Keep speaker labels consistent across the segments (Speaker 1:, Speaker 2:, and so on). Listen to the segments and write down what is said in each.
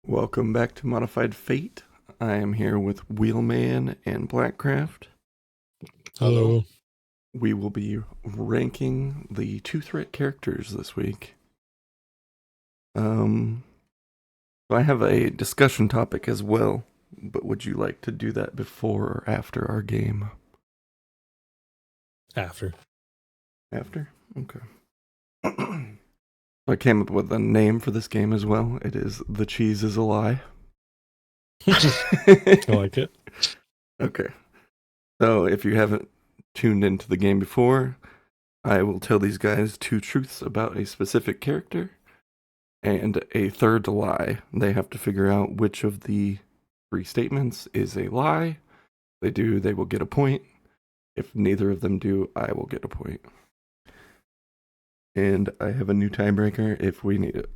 Speaker 1: Welcome back to Modified Fate. I am here with Wheelman and Blackcraft.
Speaker 2: Hello.
Speaker 3: Hello.
Speaker 1: We will be ranking the two threat characters this week. Um, I have a discussion topic as well, but would you like to do that before or after our game?
Speaker 3: After.
Speaker 1: After? Okay. I came up with a name for this game as well. It is The Cheese is a Lie.
Speaker 3: I like it.
Speaker 1: Okay. So if you haven't tuned into the game before, I will tell these guys two truths about a specific character and a third lie. They have to figure out which of the three statements is a lie. If they do, they will get a point. If neither of them do, I will get a point. And I have a new tiebreaker if we need it.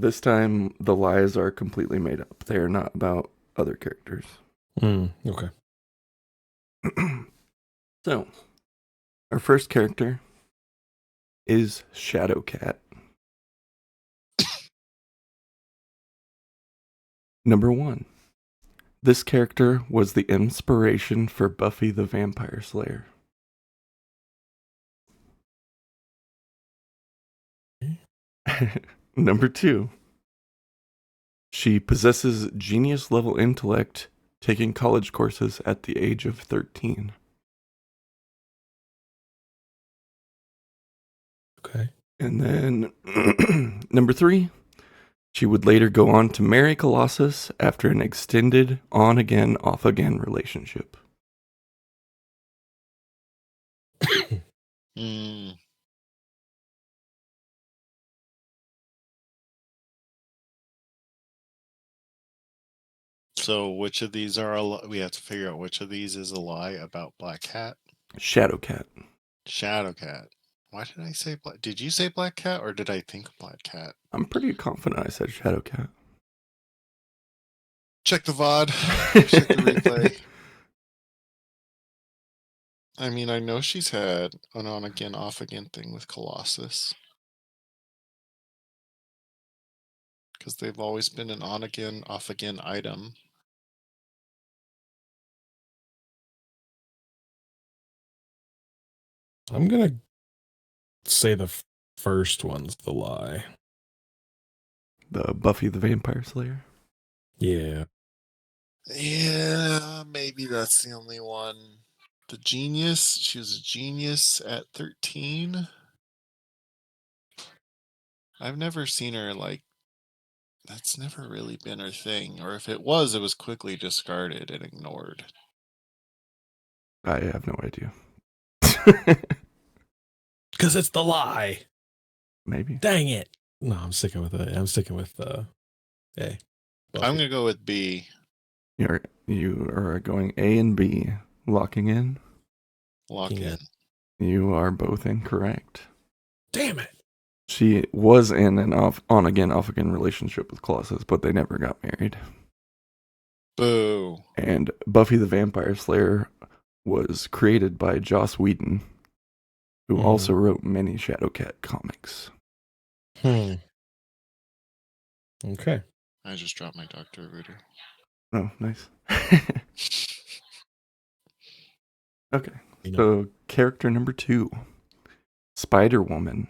Speaker 1: This time, the lies are completely made up. They are not about other characters.
Speaker 3: Okay.
Speaker 1: So, our first character is Shadowcat. Number 1. This character was the inspiration for Buffy the Vampire Slayer. Number 2. She possesses genius level intellect, taking college courses at the age of 13.
Speaker 3: Okay.
Speaker 1: And then number 3. She would later go on to marry Colossus after an extended on again, off again relationship.
Speaker 2: Mm, so which of these are we have to figure out which of these is a lie about Black Cat?
Speaker 1: Shadowcat.
Speaker 2: Shadowcat. Why did I say Black? Did you say Black Cat or did I think Black Cat?
Speaker 1: I'm pretty confident I said Shadowcat.
Speaker 2: Check the VOD. Check the replay. I mean, I know she's had an on again, off again thing with Colossus. Because they've always been an on again, off again item.
Speaker 3: I'm going to say the first one's the lie.
Speaker 1: The Buffy the Vampire Slayer.
Speaker 3: Yeah.
Speaker 2: Yeah, maybe that's the only one. The genius. She was a genius at 13. I've never seen her like. That's never really been her thing. Or if it was quickly discarded and ignored.
Speaker 1: I have no idea.
Speaker 3: Because it's the lie.
Speaker 1: Maybe.
Speaker 3: Dang it. No, I'm sticking with it. I'm sticking with A.
Speaker 2: I'm going to go with B.
Speaker 1: You are going A and B. Locking in?
Speaker 2: Lock in.
Speaker 1: You are both incorrect.
Speaker 3: Damn it.
Speaker 1: She was in an on again, off again relationship with Colossus, but they never got married.
Speaker 2: Boo.
Speaker 1: And Buffy the Vampire Slayer was created by Joss Whedon, who also wrote many Shadowcat comics.
Speaker 3: Okay.
Speaker 2: I just dropped my Dr. Rooter.
Speaker 1: Oh, nice. Okay, so character number 2, Spider-Woman.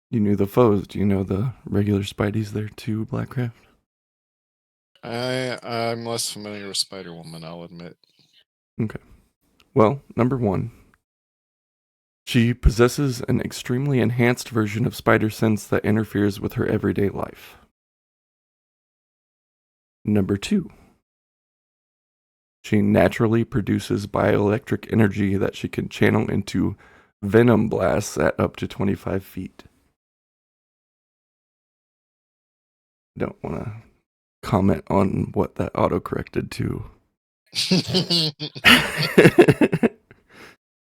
Speaker 1: You knew the foes. Do you know the regular Spideys there too, Blackcraft?
Speaker 2: I'm less familiar with Spider-Woman, I'll admit.
Speaker 1: Okay. Well, number 1. She possesses an extremely enhanced version of spider sense that interferes with her everyday life. Number 2. She naturally produces bioelectric energy that she can channel into venom blasts at up to 25 feet. Don't want to comment on what that auto-corrected to.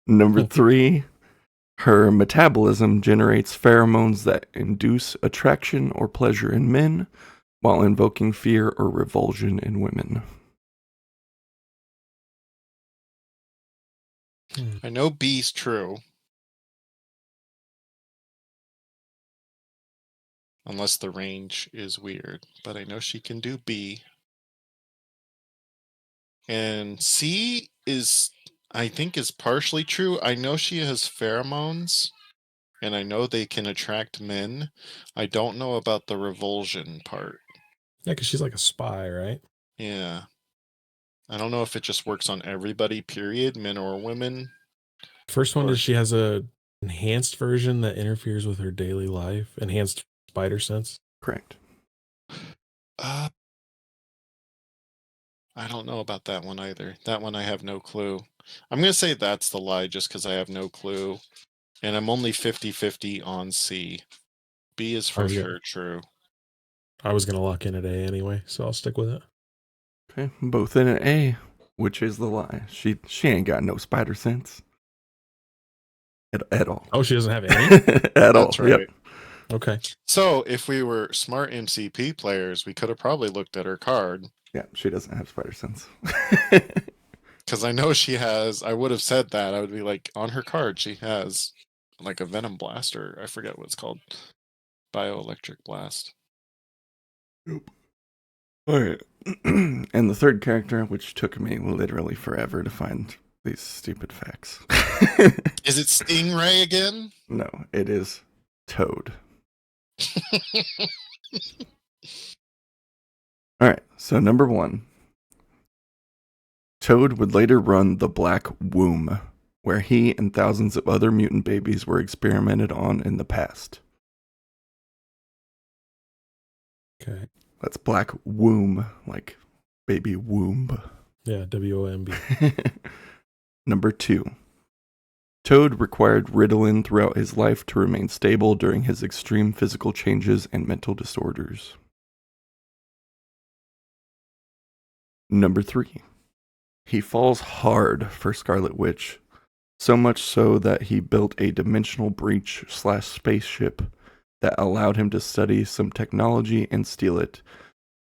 Speaker 1: Number 3. Her metabolism generates pheromones that induce attraction or pleasure in men while invoking fear or revulsion in women.
Speaker 2: I know B's true. unless the range is weird. But I know she can do B. And C is, I think, is partially true. I know she has pheromones, and I know they can attract men. I don't know about the revulsion part.
Speaker 3: Yeah, because she's like a spy, right?
Speaker 2: Yeah. I don't know if it just works on everybody, period, men or women.
Speaker 3: First one
Speaker 2: Or-
Speaker 3: is she has a enhanced version that interferes with her daily life. Enhanced spider sense.
Speaker 1: Correct.
Speaker 2: I don't know about that one either. That one I have no clue. I'm going to say that's the lie just because I have no clue. And I'm only 50-50 on C. B is for
Speaker 3: was gonna-
Speaker 2: sure true.
Speaker 3: I was gonna lock in at A anyway, so I'll stick with it.
Speaker 1: Okay, both in an A, which is the lie. She ain't got no spider sense at all.
Speaker 3: Oh, she doesn't have any?
Speaker 1: At all.
Speaker 2: That's right.
Speaker 1: Yep.
Speaker 3: Okay.
Speaker 2: So if we were smart MCP players, we could have probably looked at her card.
Speaker 1: Yeah, she doesn't have spider sense.
Speaker 2: Because I know she has, I would have said that. I would be like, on her card, she has like a Venom Blast, or I forget what it's called. Bioelectric Blast.
Speaker 1: All right. And the third character, which took me literally forever to find these stupid facts.
Speaker 2: Is it Stingray again?
Speaker 1: No, it is Toad. All right, so number 1. Toad would later run the Black Womb, where he and thousands of other mutant babies were experimented on in the past.
Speaker 3: Okay.
Speaker 1: That's Black Womb, like baby womb.
Speaker 3: Yeah, WOMB.
Speaker 1: Number 2. Toad required Ritalin throughout his life to remain stable during his extreme physical changes and mental disorders. Number 3. He falls hard for Scarlet Witch, so much so that he built a dimensional breach / spaceship that allowed him to study some technology and steal it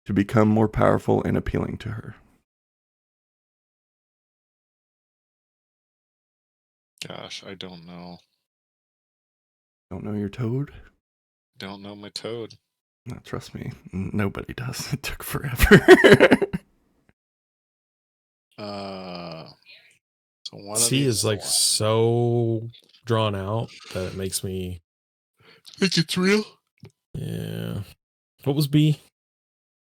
Speaker 1: to become more powerful and appealing to her.
Speaker 2: Gosh, I don't know.
Speaker 1: Don't know your Toad?
Speaker 2: Don't know my Toad.
Speaker 1: No, trust me, nobody does. It took forever.
Speaker 2: So one
Speaker 3: C
Speaker 2: of these
Speaker 3: is like so drawn out that it makes me.
Speaker 2: think it's real.
Speaker 3: Yeah. What was B?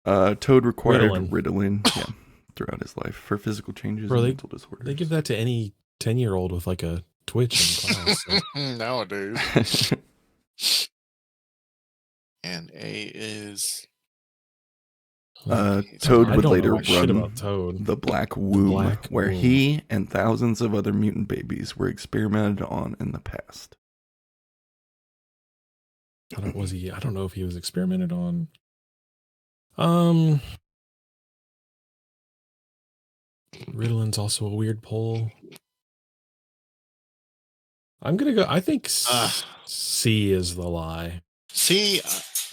Speaker 1: Toad required
Speaker 3: Ritalin.
Speaker 1: Ritalin, yeah, throughout his life for physical changes
Speaker 3: Bro,
Speaker 1: and
Speaker 3: they-
Speaker 1: mental disorders.
Speaker 3: They give that to any 10-year-old with like a twitch in class. So.
Speaker 2: Nowadays. And A is
Speaker 1: Toad
Speaker 3: I
Speaker 1: would
Speaker 3: don't
Speaker 1: later
Speaker 3: know shit
Speaker 1: run
Speaker 3: about Toad.
Speaker 1: the Black Womb,
Speaker 3: Black
Speaker 1: where
Speaker 3: Womb.
Speaker 1: he and thousands of other mutant babies were experimented on in the past.
Speaker 3: I don't know if he was experimented on. Ritalin's also a weird poll. I'm gonna go. I think C is the lie.
Speaker 2: C.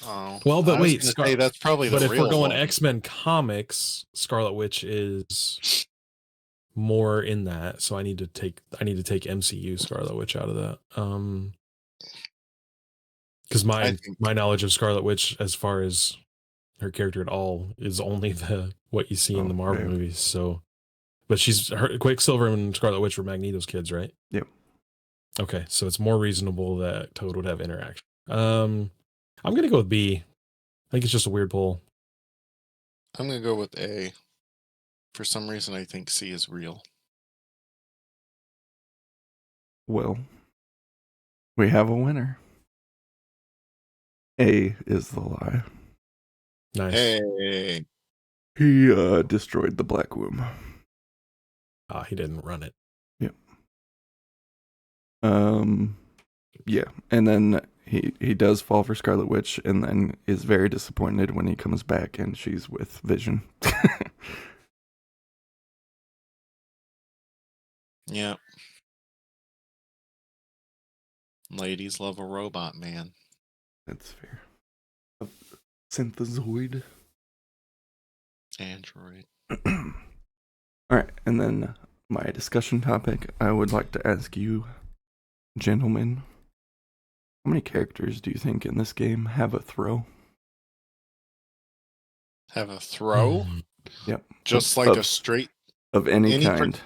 Speaker 2: Oh,
Speaker 3: Well, but
Speaker 2: I was
Speaker 3: wait,
Speaker 2: gonna say that's probably
Speaker 3: But
Speaker 2: the
Speaker 3: if
Speaker 2: real
Speaker 3: we're going
Speaker 2: one.
Speaker 3: X-Men comics, Scarlet Witch is more in that. So I need to take MCU Scarlet Witch out of that. Because
Speaker 2: I
Speaker 3: my
Speaker 2: think-
Speaker 3: knowledge of Scarlet Witch, as far as her character at all, is only what you see in the Marvel
Speaker 1: right.
Speaker 3: movies. So, but Quicksilver and Scarlet Witch were Magneto's kids, right?
Speaker 1: Yep.
Speaker 3: Okay, so it's more reasonable that Toad would have interaction. I'm gonna go with B. I think it's just a weird poll.
Speaker 2: I'm gonna go with A. For some reason, I think C is real.
Speaker 1: Well, we have a winner. A is the lie.
Speaker 3: Nice.
Speaker 2: Hey,
Speaker 1: He destroyed the Black Womb.
Speaker 3: He didn't run it.
Speaker 1: Yeah, and then he does fall for Scarlet Witch, and then is very disappointed when he comes back and she's with Vision.
Speaker 2: yeah. Ladies love a robot man.
Speaker 1: That's fair. A synthezoid.
Speaker 2: Android.
Speaker 1: All right, and then my discussion topic. I would like to ask you, gentlemen, How many characters do you think in this game have a throw?
Speaker 2: Have a throw?
Speaker 1: Yep.
Speaker 2: Just like a straight
Speaker 1: of any
Speaker 2: any
Speaker 1: kind.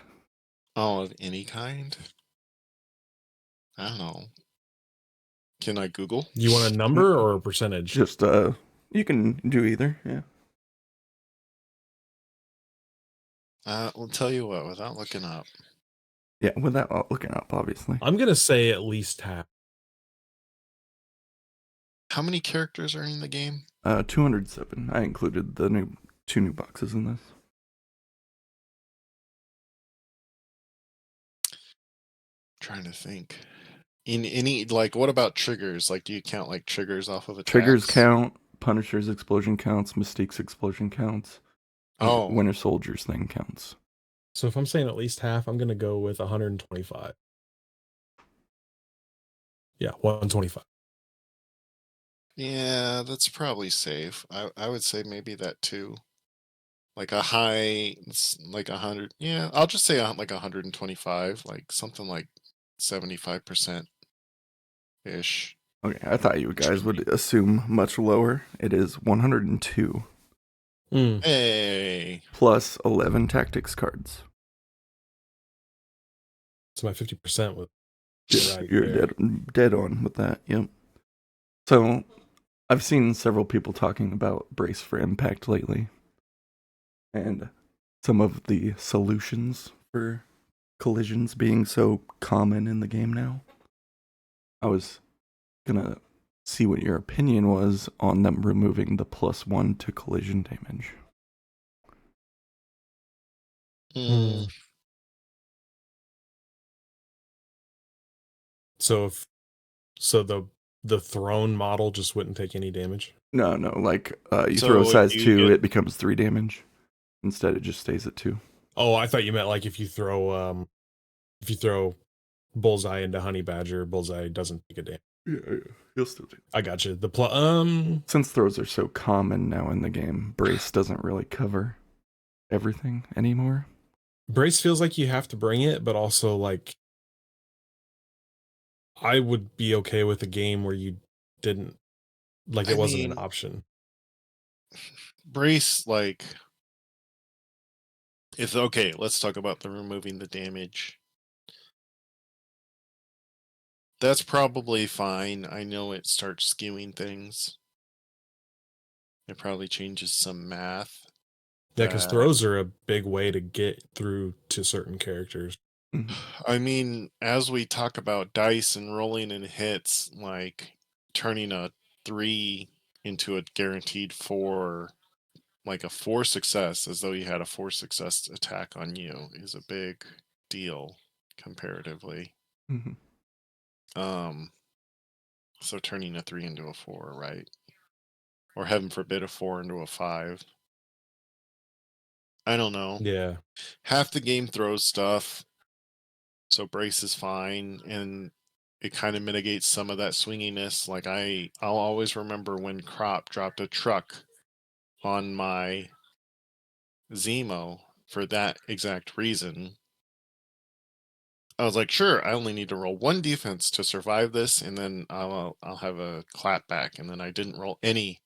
Speaker 2: of any kind? I don't know. Can I Google?
Speaker 3: You want a number or a percentage?
Speaker 1: Just you can do either, yeah.
Speaker 2: I'll tell you what, without looking up.
Speaker 1: Yeah, without looking up, obviously.
Speaker 3: I'm gonna say at least half.
Speaker 2: How many characters are in the game?
Speaker 1: 207. I included the two new boxes in this.
Speaker 2: Trying to think. In any, like, what about triggers? Like, do you count like triggers off of attacks?
Speaker 1: Triggers count, Punisher's explosion counts, Mystique's explosion counts.
Speaker 2: Oh,
Speaker 1: Winter Soldier's thing counts.
Speaker 3: So if I'm saying at least half, I'm gonna go with 125. Yeah, 125.
Speaker 2: yeah, that's probably safe. I would say maybe that too. Like a high, it's like 100. Yeah, I'll just say like 125, like something like 75% ish.
Speaker 1: Okay, I thought you guys would assume much lower. It is 102
Speaker 2: Hey,
Speaker 1: plus 11 tactics cards.
Speaker 3: So my 50% with
Speaker 1: You're dead on with that. Yep. So I've seen several people talking about Brace for Impact lately, and some of the solutions for collisions being so common in the game now. I was gonna see what your opinion was on them removing the +1 to collision damage.
Speaker 3: So the throne model just wouldn't take any damage.
Speaker 1: No, like you
Speaker 2: So
Speaker 1: throw a
Speaker 2: if
Speaker 1: size
Speaker 2: you
Speaker 1: 2,
Speaker 2: get-
Speaker 1: it becomes 3 damage. Instead, it just stays at 2.
Speaker 3: Oh, I thought you meant like if you throw Bullseye into Honey Badger, Bullseye doesn't take a damage.
Speaker 1: Yeah, he'll still do.
Speaker 3: I got you.
Speaker 1: Since throws are so common now in the game, Brace doesn't really cover everything anymore.
Speaker 3: Brace feels like you have to bring it, but also like I would be okay with a game where you didn't, like it wasn't an option.
Speaker 2: Brace, like, if okay, let's talk about the removing the damage. That's probably fine. I know it starts skewing things. It probably changes some math.
Speaker 3: Yeah, because throws are a big way to get through to certain characters.
Speaker 2: I mean, as we talk about dice and rolling in hits, like turning a 3 into a guaranteed 4, like a 4 success, as though you had a 4 success attack on you, is a big deal comparatively. So turning a 3 into a 4, right? Or heaven forbid a 4 into a 5. I don't know.
Speaker 3: Yeah.
Speaker 2: Half the game throws stuff, so Brace is fine, and it kind of mitigates some of that swinginess. Like I'll always remember when Crop dropped a truck on my Zemo for that exact reason. I was like, sure, I only need to roll 1 defense to survive this, and then I'll have a clap back. And then I didn't roll any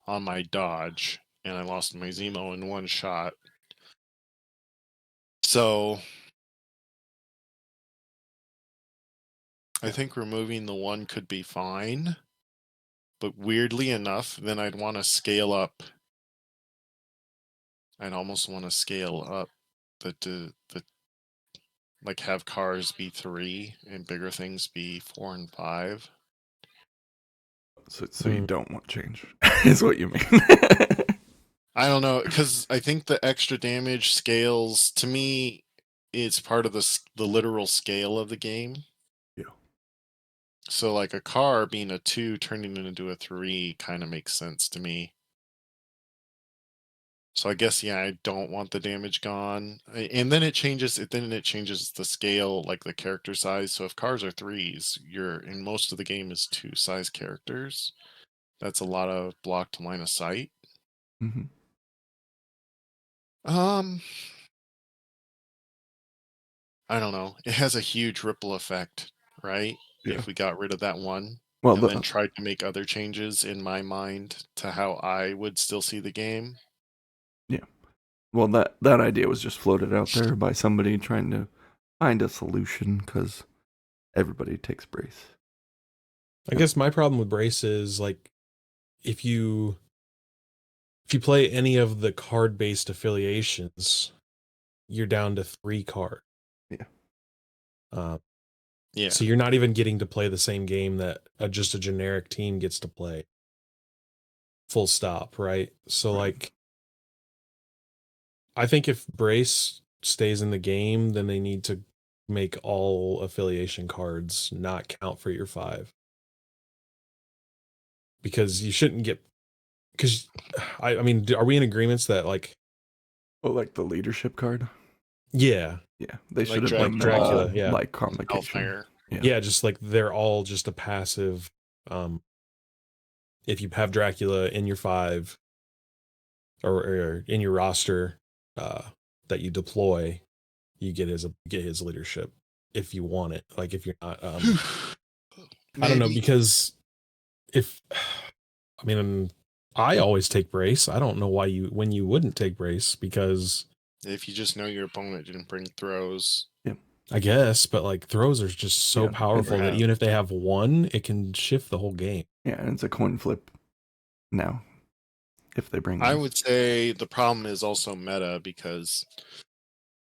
Speaker 2: on my dodge, and I lost my Zemo in 1 shot. So I think removing the 1 could be fine, but weirdly enough, then I'd want to scale up. I'd almost want to scale up the like have cars be 3 and bigger things be 4 and 5.
Speaker 1: So you don't want change, is what you mean.
Speaker 2: I don't know, because I think the extra damage scales, to me, it's part of the literal scale of the game.
Speaker 1: Yeah.
Speaker 2: So like a car being a 2 turning into a 3 kind of makes sense to me. So I guess, yeah, I don't want the damage gone. And then it changes the scale, like the character size. So if cars are 3s, you're in most of the game is 2 size characters. That's a lot of blocked line of sight. I don't know. It has a huge ripple effect, right?
Speaker 1: Yeah.
Speaker 2: If we got rid of that 1.
Speaker 1: Well,
Speaker 2: and then tried to make other changes in my mind to how I would still see the game.
Speaker 1: well, that idea was just floated out there by somebody trying to find a solution because everybody takes brace.
Speaker 3: I guess my problem with brace is like if you play any of the card based affiliations, you're down to 3 cards.
Speaker 1: Yeah.
Speaker 2: Yeah.
Speaker 3: So you're not even getting to play the same game that just a generic team gets to play. Full stop, right? So
Speaker 1: Right.
Speaker 3: like I think if brace stays in the game, then they need to make all affiliation cards not count for your 5. Because you shouldn't get because I mean, are we in agreements that like
Speaker 1: Well, like the leadership card.
Speaker 3: yeah,
Speaker 1: Yeah, they
Speaker 2: Like
Speaker 1: should have
Speaker 2: Dracula.
Speaker 1: done
Speaker 3: Dracula,
Speaker 1: all
Speaker 3: yeah.
Speaker 1: like convocation.
Speaker 2: Hellfire.
Speaker 3: yeah, just like they're all just a passive. If you have Dracula in your 5 or in your roster that you deploy, you get his leadership if you want it. Like if you're not, I don't know, because if I mean I always take brace. I don't know why when you wouldn't take brace because
Speaker 2: if you just know your opponent didn't bring throws.
Speaker 3: I guess, but like throws are just so
Speaker 1: Yeah,
Speaker 3: powerful that
Speaker 2: have-
Speaker 3: even if they have 1, it can shift the whole game.
Speaker 1: Yeah, and it's a coin flip now. If they bring,
Speaker 2: I
Speaker 1: those.
Speaker 2: would say the problem is also meta because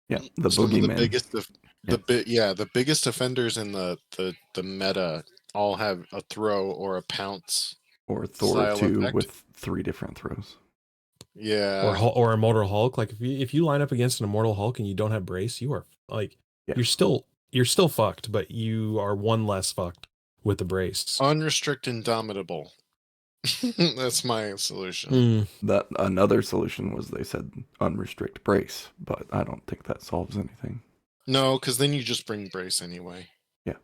Speaker 1: yeah, the
Speaker 2: some of the
Speaker 1: boogeyman.
Speaker 2: biggest the biggest offenders in the meta all have a throw or a pounce.
Speaker 1: Or Thor
Speaker 2: style
Speaker 1: 2
Speaker 2: effect.
Speaker 1: with 3 different throws.
Speaker 2: Yeah.
Speaker 3: Or Immortal Hulk. Like if you line up against an Immortal Hulk and you don't have brace, you are like
Speaker 1: Yeah.
Speaker 3: you're still fucked, but you are 1 less fucked with the brace.
Speaker 2: Unrestrict Indomitable. That's my solution.
Speaker 1: That another solution was they said unrestrict brace, but I don't think that solves anything.
Speaker 2: No, because then you just bring brace anyway.
Speaker 1: Yeah.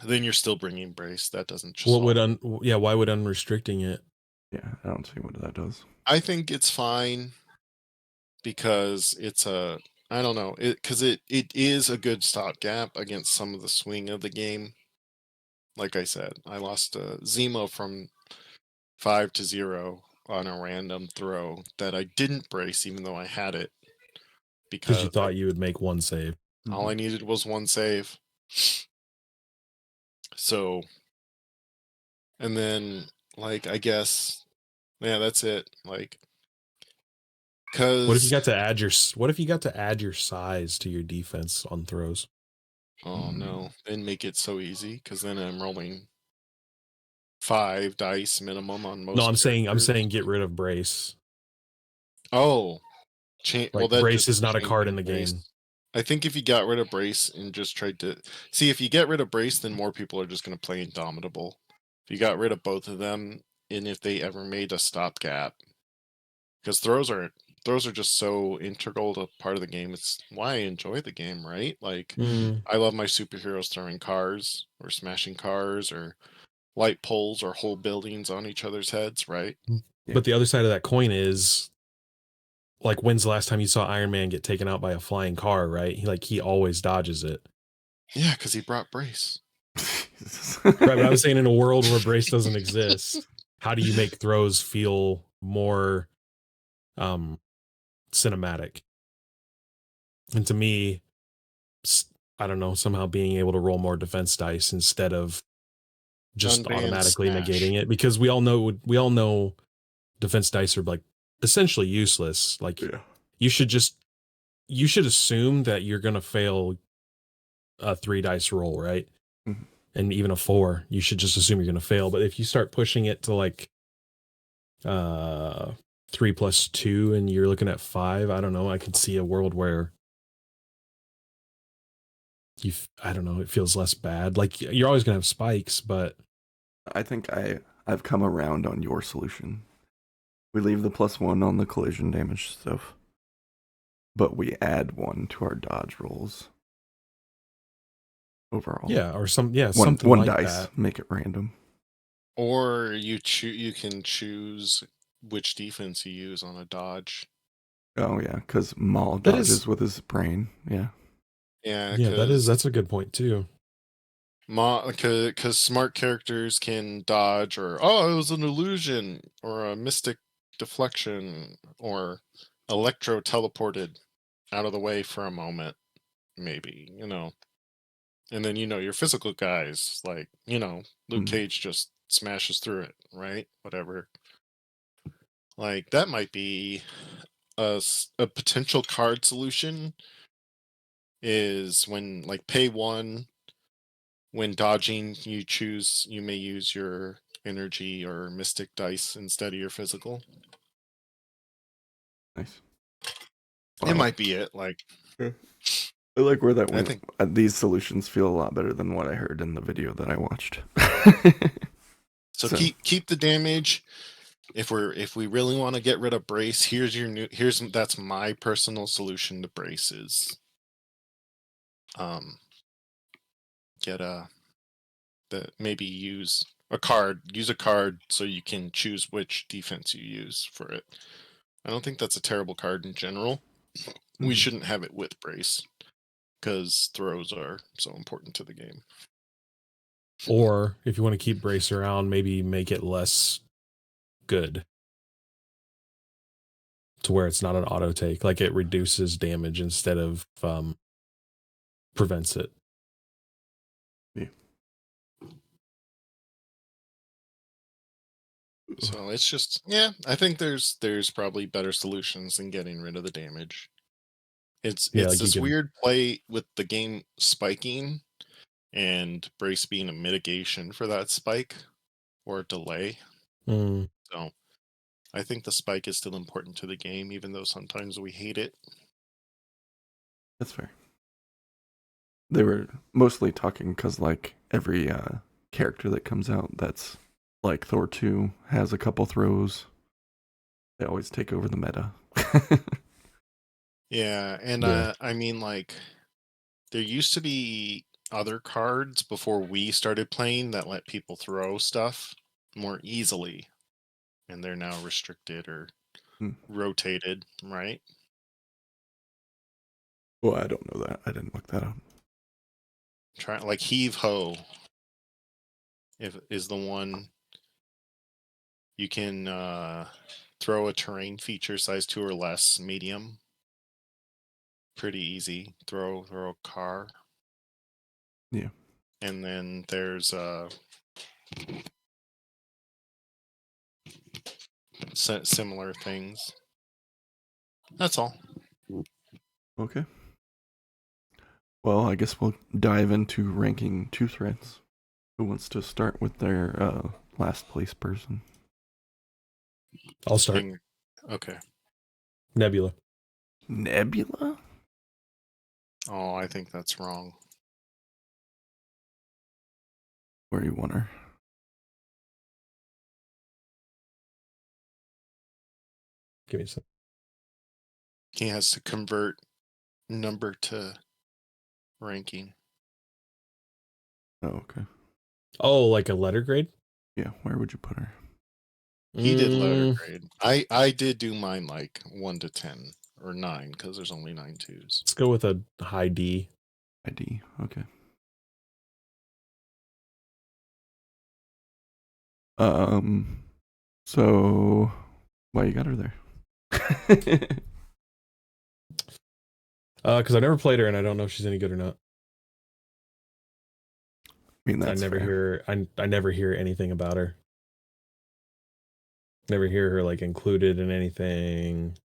Speaker 2: Then you're still bringing brace. That doesn't just.
Speaker 3: What would why would unrestricting it?
Speaker 1: Yeah, I don't see what that does.
Speaker 2: I think it's fine because it's a. I don't know because it is a good stopgap against some of the swing of the game. Like I said, I lost Zemo from 5 to 0 on a random throw that I didn't brace, even though I had it.
Speaker 3: Because you thought you would make 1 save.
Speaker 2: All I needed was 1 save. So, and then like I guess, yeah, that's it. Like, because
Speaker 3: What if you got to add your size to your defense on throws?
Speaker 2: Oh no, then make it so easy because then I'm rolling 5 dice minimum on most.
Speaker 3: No, I'm saying
Speaker 2: characters.
Speaker 3: get rid of brace.
Speaker 2: Oh,
Speaker 3: Like
Speaker 2: that
Speaker 3: brace
Speaker 2: just
Speaker 3: is not a card in
Speaker 2: changes
Speaker 3: the
Speaker 2: brace.
Speaker 3: game.
Speaker 2: I think if you got rid of brace and just tried to see if you get rid of brace, then more people are just going to play Indomitable. If you got rid of both of them, and if they ever made a stopgap, because throws are just so integral to part of the game. It's why I enjoy the game, right? Like I love my superheroes throwing cars or smashing cars or light poles or whole buildings on each other's heads, right?
Speaker 1: Yeah.
Speaker 3: But the other side of that coin is like when's the last time you saw Iron Man get taken out by a flying car, right? He always dodges it.
Speaker 2: Yeah, because he brought brace.
Speaker 3: Right, but I was saying in a world where brace doesn't exist, how do you make throws feel more cinematic? And to me, I don't know, somehow being able to roll more defense dice instead of just
Speaker 2: Unbanned
Speaker 3: automatically
Speaker 2: smash.
Speaker 3: negating it, because we all know defense dice are like essentially useless. Like
Speaker 1: Yeah.
Speaker 3: you should assume that you're gonna fail a 3 dice roll, right?
Speaker 1: Mhm.
Speaker 3: And even a 4, you should just assume you're gonna fail. But if you start pushing it to like 3 plus 2 and you're looking at 5, I don't know, I could see a world where I don't know, it feels less bad. Like you're always gonna have spikes, but
Speaker 1: I think I've come around on your solution. We leave the +1 on the collision damage stuff, but we add 1 to our dodge rolls overall.
Speaker 3: yeah, or something
Speaker 1: one
Speaker 3: like
Speaker 1: dice,
Speaker 3: that.
Speaker 1: make it random.
Speaker 2: Or you can choose which defense you use on a dodge.
Speaker 1: Oh yeah, because Maul
Speaker 3: That
Speaker 1: dodges
Speaker 3: is-
Speaker 1: with his brain. Yeah.
Speaker 2: Yeah,
Speaker 3: Yeah, that's a good point too.
Speaker 2: Because smart characters can dodge, or it was an illusion, or a mystic deflection, or electro teleported out of the way for a moment, maybe, and then your physical guys, like, Luke
Speaker 1: Mm.
Speaker 2: Cage just smashes through it, right? Whatever. Like, that might be a potential card solution, is when, like, pay one, when dodging, you may use your energy or mystic dice instead of your physical.
Speaker 1: Nice.
Speaker 2: It
Speaker 1: Wow.
Speaker 2: might be it. Like,
Speaker 1: I like where that
Speaker 2: I
Speaker 1: went.
Speaker 2: think
Speaker 1: These solutions feel a lot better than what I heard in the video that I watched.
Speaker 2: so.
Speaker 1: So-
Speaker 2: Keep the damage. If we really want to get rid of brace, that's my personal solution to braces. Get maybe use a card so you can choose which defense you use for it. I don't think that's a terrible card in general. We
Speaker 1: Mhm.
Speaker 2: shouldn't have it with brace, because throws are so important to the game.
Speaker 3: Or if you want to keep brace around, maybe make it less good to where it's not an auto take, like it reduces damage instead of prevents it.
Speaker 1: Yeah.
Speaker 2: So it's just, I think there's probably better solutions than getting rid of the damage. It's
Speaker 3: Like
Speaker 2: this weird play with the game spiking, and brace being a mitigation for that spike or delay.
Speaker 3: Mm.
Speaker 2: So I think the spike is still important to the game, even though sometimes we hate it.
Speaker 1: That's fair. They were mostly talking because, like, every character that comes out that's like Thor 2 has a couple throws. They always take over the meta.
Speaker 2: Yeah, and
Speaker 3: Yeah.
Speaker 2: I mean, like, there used to be other cards before we started playing that let people throw stuff more easily, and they're now restricted or rotated, right?
Speaker 1: Well, I don't know that. I didn't look that up.
Speaker 2: Try, like, Heave Ho is the one you can throw a terrain feature size 2 or less, medium. Pretty easy. Throw a car.
Speaker 1: Yeah.
Speaker 2: And then there's similar things. That's all.
Speaker 1: Okay. Well, I guess we'll dive into ranking 2 threats. Who wants to start with their last place person?
Speaker 3: I'll start.
Speaker 2: Okay.
Speaker 3: Nebula.
Speaker 1: Nebula?
Speaker 2: Oh, I think that's wrong.
Speaker 1: Where you want her?
Speaker 3: Give me a second.
Speaker 2: He has to convert number to ranking.
Speaker 1: Oh, okay.
Speaker 3: Oh, like a letter grade?
Speaker 1: Yeah, where would you put her?
Speaker 2: He did letter grade. I did do mine like 1 to 10 or 9, because there's only 9 twos.
Speaker 3: Let's go with a high D.
Speaker 1: ID. Okay. So why you got her there?
Speaker 3: Because I never played her and I don't know if she's any good or not.
Speaker 1: I mean, that's
Speaker 3: I never
Speaker 1: fair.
Speaker 3: I never hear anything about her. Never hear her like included in anything,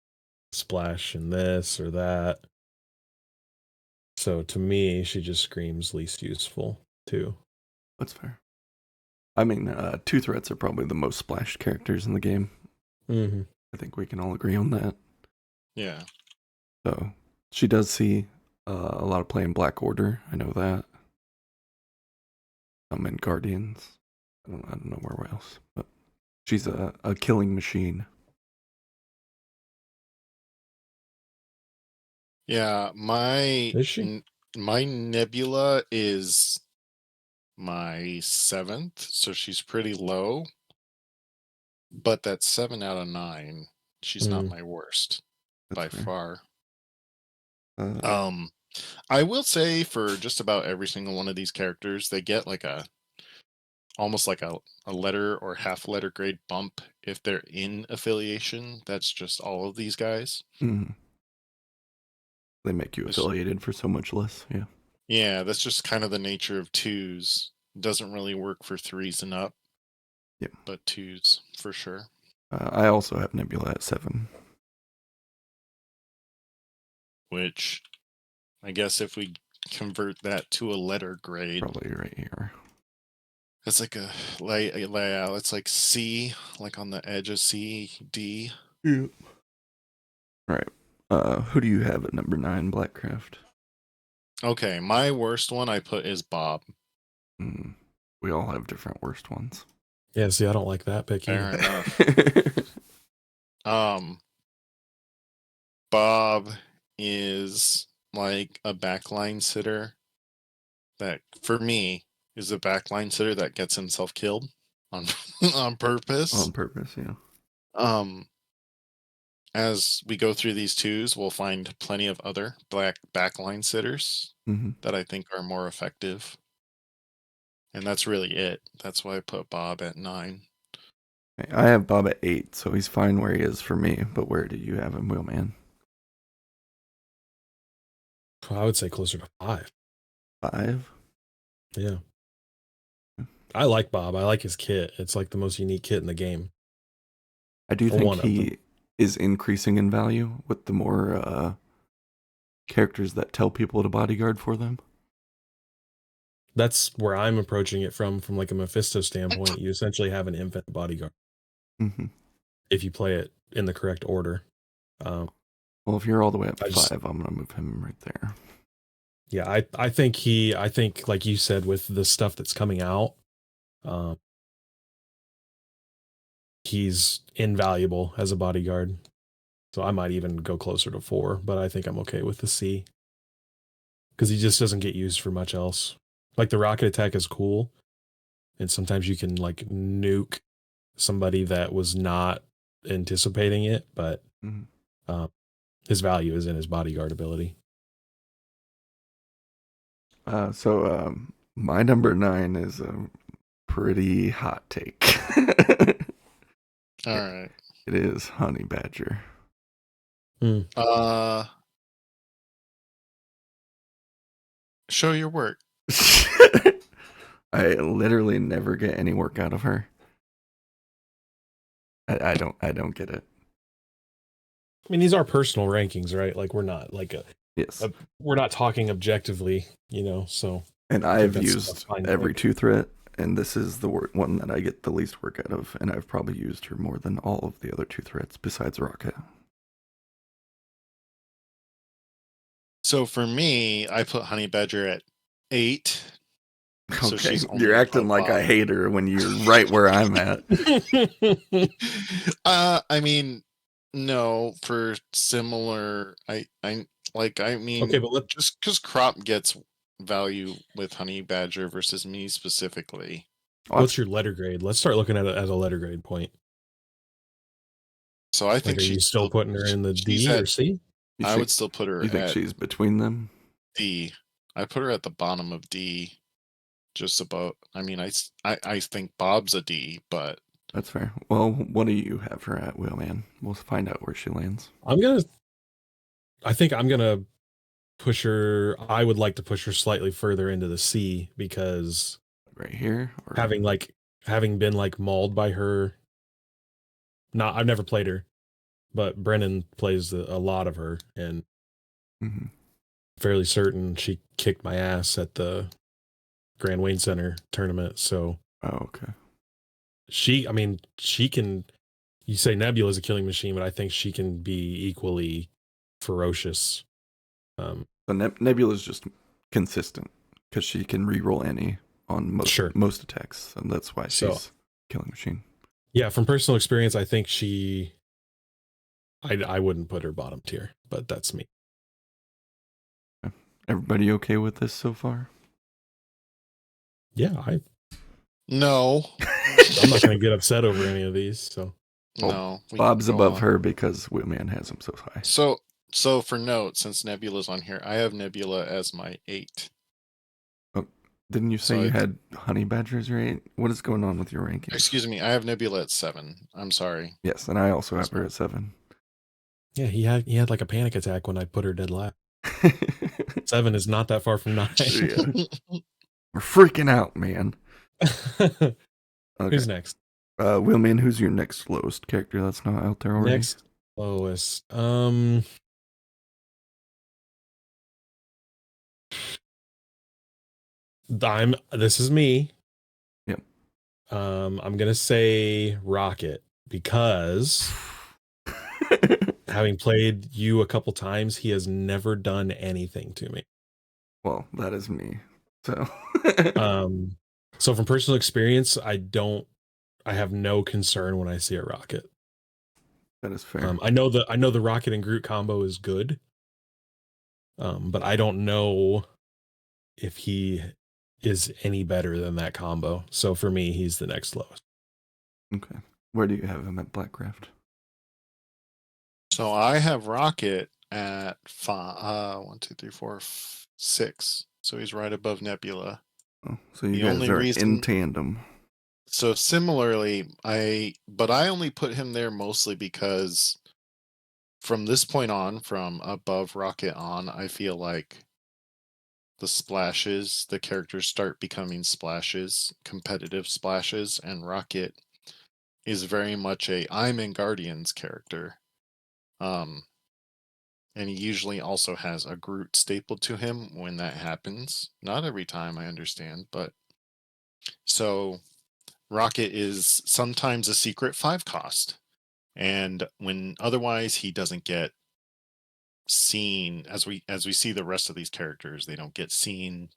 Speaker 3: splash in this or that. So to me, she just screams least useful too.
Speaker 1: That's fair. I mean, 2 threats are probably the most splashed characters in the game.
Speaker 3: Mm-hmm.
Speaker 1: I think we can all agree on that.
Speaker 2: Yeah.
Speaker 1: So she does see a lot of play in Black Order. I know that. In Guardians. I don't know where else, but she's a killing machine.
Speaker 2: Yeah,
Speaker 3: Is she?
Speaker 2: my Nebula is my 7th, so she's pretty low. But that's 7 out of 9. She's not my worst.
Speaker 1: That's
Speaker 2: by
Speaker 1: fair.
Speaker 2: far. I will say for just about every single one of these characters, they get like almost like a letter or half letter grade bump if they're in affiliation. That's just all of these guys.
Speaker 1: Mhm. They make you
Speaker 2: It's-
Speaker 1: affiliated for so much less. Yeah.
Speaker 2: Yeah, that's just kind of the nature of twos. Doesn't really work for threes and up.
Speaker 1: Yep.
Speaker 2: But twos for sure.
Speaker 1: I also have Nebula at 7.
Speaker 2: Which I guess if we convert that to a letter grade,
Speaker 1: Probably right here.
Speaker 2: it's like a layout. It's like C, like on the edge of C, D.
Speaker 1: Yeah. Right. Who do you have at number 9, Blackcraft?
Speaker 2: Okay, my worst one I put is Bob.
Speaker 1: We all have different worst ones.
Speaker 3: Yeah, see, I don't like that pick
Speaker 2: Fair
Speaker 3: either.
Speaker 2: enough. Bob is like a backline sitter that, for me, is a backline sitter that gets himself killed on on purpose.
Speaker 1: On purpose, yeah.
Speaker 2: As we go through these twos, we'll find plenty of other backline sitters
Speaker 1: Mhm.
Speaker 2: that I think are more effective. And that's really it. That's why I put Bob at 9.
Speaker 1: I have Bob at 8, so he's fine where he is for me. But where do you have him, Wheelman?
Speaker 3: I would say closer to 5.
Speaker 1: 5?
Speaker 3: Yeah. I like Bob. I like his kit. It's like the most unique kit in the game.
Speaker 1: I do
Speaker 3: Or one
Speaker 1: think
Speaker 3: of them.
Speaker 1: he is increasing in value with the more characters that tell people to bodyguard for them.
Speaker 3: That's where I'm approaching it from like a Mephisto standpoint. You essentially have an infinite bodyguard
Speaker 1: Mm-hmm.
Speaker 3: if you play it in the correct order.
Speaker 1: Well, if you're all the way up to
Speaker 3: I just-
Speaker 1: 5, I'm gonna move him right there.
Speaker 3: Yeah, I think like you said, with the stuff that's coming out, he's invaluable as a bodyguard. So I might even go closer to 4, but I think I'm okay with the C. Because he just doesn't get used for much else. Like the rocket attack is cool. And sometimes you can like nuke somebody that was not anticipating it, but
Speaker 1: Mm-hmm.
Speaker 3: His value is in his bodyguard ability.
Speaker 1: So my number 9 is a pretty hot take.
Speaker 2: All right.
Speaker 1: It is Honey Badger.
Speaker 2: Show your work.
Speaker 1: I literally never get any work out of her. I don't get it.
Speaker 3: I mean, these are personal rankings, right? Like we're not like
Speaker 1: Yes.
Speaker 3: we're not talking objectively, so.
Speaker 1: And I've
Speaker 3: that's
Speaker 1: used
Speaker 3: fine
Speaker 1: every
Speaker 3: pick.
Speaker 1: 2 threat, and this is the one that I get the least work out of, and I've probably used her more than all of the other 2 threats besides Rocket.
Speaker 2: So for me, I put Honey Badger at 8. So
Speaker 1: Okay,
Speaker 2: she's only
Speaker 1: you're acting
Speaker 2: above
Speaker 1: like I
Speaker 2: Bob.
Speaker 1: hate her when you're right where I'm at.
Speaker 2: I mean, no, for similar, I mean,
Speaker 3: Okay, but
Speaker 2: just because Crop gets value with Honey Badger versus me specifically.
Speaker 3: What's your letter grade? Let's start looking at it as a letter grade point.
Speaker 2: So I
Speaker 3: Like,
Speaker 2: think
Speaker 3: are you still putting her in the
Speaker 2: she's
Speaker 3: D or
Speaker 2: at-
Speaker 3: C?
Speaker 2: I would still put her
Speaker 1: You think
Speaker 2: at
Speaker 1: she's between them?
Speaker 2: D. I put her at the bottom of D. Just about. I mean, I think Bob's a D, but
Speaker 1: That's fair. Well, what do you have her at, Wheelman? We'll find out where she lands.
Speaker 3: I think I'm gonna push her. I would like to push her slightly further into the C because
Speaker 1: Right here? Or...
Speaker 3: having been like mauled by her. I've never played her, but Brennan plays a lot of her, and
Speaker 1: Mhm.
Speaker 3: fairly certain she kicked my ass at the Grand Wayne Center tournament. So
Speaker 1: Oh, okay.
Speaker 3: she can. You say Nebula is a killing machine, but I think she can be equally ferocious.
Speaker 1: So Nebula's just consistent because she can reroll any on most attacks, and that's why she's killing machine.
Speaker 3: Yeah, from personal experience, I think I wouldn't put her bottom tier, but that's me.
Speaker 1: Everybody okay with this so far?
Speaker 3: Yeah,
Speaker 2: no,
Speaker 3: I'm not going to get upset over any of these. So
Speaker 2: no.
Speaker 1: Bob's above her because Wheelman has him so high.
Speaker 2: So So for note, since Nebula's on here, I have Nebula as my 8.
Speaker 1: Oh, didn't you say
Speaker 2: So
Speaker 1: you
Speaker 2: I,
Speaker 1: had Honey Badgers right? What is going on with your rankings?
Speaker 2: excuse me, I have Nebula at 7. I'm sorry.
Speaker 1: Yes, and I also have her at 7.
Speaker 3: Yeah, he had like a panic attack when I put her dead last. 7 is not that far from 9.
Speaker 1: Yeah. We're freaking out, man. Okay.
Speaker 3: Who's next?
Speaker 1: Willman, who's your next lowest character that's not out there already?
Speaker 3: Next lowest. This is me.
Speaker 1: Yep.
Speaker 3: I'm gonna say Rocket because having played you a couple times, he has never done anything to me.
Speaker 1: Well, that is me. So
Speaker 3: So from personal experience, I have no concern when I see a Rocket.
Speaker 1: that is fair.
Speaker 3: I know the Rocket and Groot combo is good. But I don't know if he is any better than that combo. So for me, he's the next lowest.
Speaker 1: Okay. Where do you have him at Blackcraft?
Speaker 2: So I have Rocket at 5. 1, 2, 3, 4, 6. So he's right above Nebula.
Speaker 1: Oh, so you
Speaker 2: The
Speaker 1: guys
Speaker 2: only
Speaker 1: are in
Speaker 2: reason-
Speaker 1: tandem.
Speaker 2: So similarly, I only put him there mostly because from this point on, from above Rocket on, I feel like the characters start becoming splashes, competitive splashes, and Rocket is very much a I'm in Guardians character. And he usually also has a Groot stapled to him when that happens. Not every time, I understand, but so Rocket is sometimes a secret 5 cost. And when otherwise he doesn't get seen, as we see the rest of these characters, they don't get seen